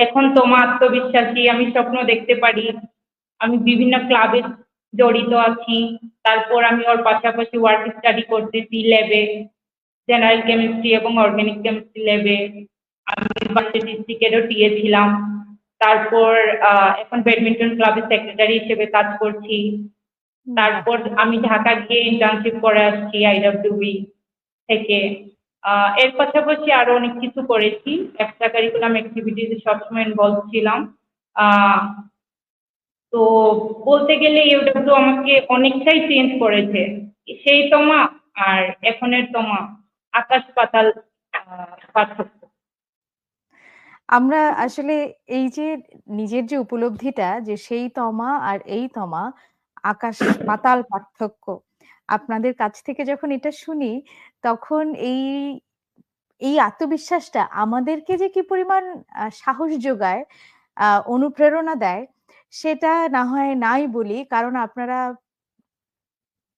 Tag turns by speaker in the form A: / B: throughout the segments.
A: এখন তোমা আত্মবিশ্বাসী, আমি স্বপ্ন দেখতে পারি, আমি বিভিন্ন ক্লাবে জড়িত আছি। তারপর আমি ওর পাশাপাশি ওয়ার্ক স্টাডি করতেছি ল্যাবে, জেনারেল কেমিস্ট্রি এবং অর্গানিক কেমিস্ট্রি ল্যাবে। আমি বাচ্চা ডিস্ট্রিক্টেরও টিএ ছিলাম। তারপর এখন ব্যাডমিন্টন ক্লাবের সেক্রেটারি হিসেবে কাজ করছি।
B: বাহ!
A: তারপর আমি ঢাকা গিয়ে ইন্টার্নশিপ করে আসছি আইডব্লিউবি থেকে। এর পাশাপাশি আরো অনেক কিছু করেছি, এক্সট্রা কারিকুলাম অ্যাক্টিভিটিস সবসময় ইনভলভ ছিলাম। আহ, তো বলতে গেলে ইউডব্লিউ আমাকে অনেকটাই চেঞ্জ করেছে। সেই তোমা আর এখনের তোমা আকাশ পাতাল পার্থক্য।
B: আমরা আসলে এই যে নিজের যে উপলব্ধিটা যে সেই তমা আর এই তমা আকাশ পাতাল পার্থক্য। আপনাদের কাছ থেকে যখন এটা শুনি তখন এই আত্মবিশ্বাসটা আমাদেরকে যে কি পরিমাণ সাহস যোগায়, অনুপ্রেরণা দেয় সেটা না হয় নাই বলি। কারণ আপনারা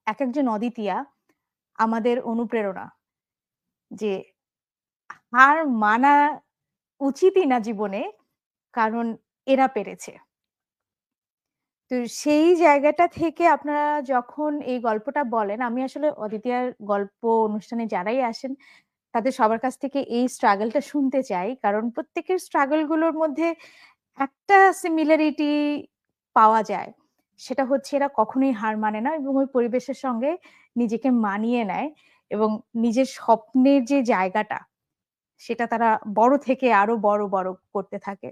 B: একেকজন অদ্বিতীয়া, আমাদের অনুপ্রেরণা। যে হার মানা উচিতই না জীবনে, কারণ এরা পেরেছে। তো সেই জায়গাটা থেকে আপনারা যখন এই গল্পটা বলেন, আমি আসলে অদ্বিতীয়ার গল্প অনুষ্ঠানে যারাই আসেন তাদের সবার কাছ থেকে এই স্ট্রাগলটা শুনতে চাই। কারণ প্রত্যেকের স্ট্রাগল গুলোর মধ্যে একটা সিমিলারিটি পাওয়া যায়। সেটা হচ্ছে এরা কখনোই হার মানে না এবং ওই পরিবেশের সঙ্গে নিজেকে মানিয়ে নেয় এবং নিজের স্বপ্নের যে জায়গাটা সেটা তারা বড় থেকে আরো বড় করতে থাকে।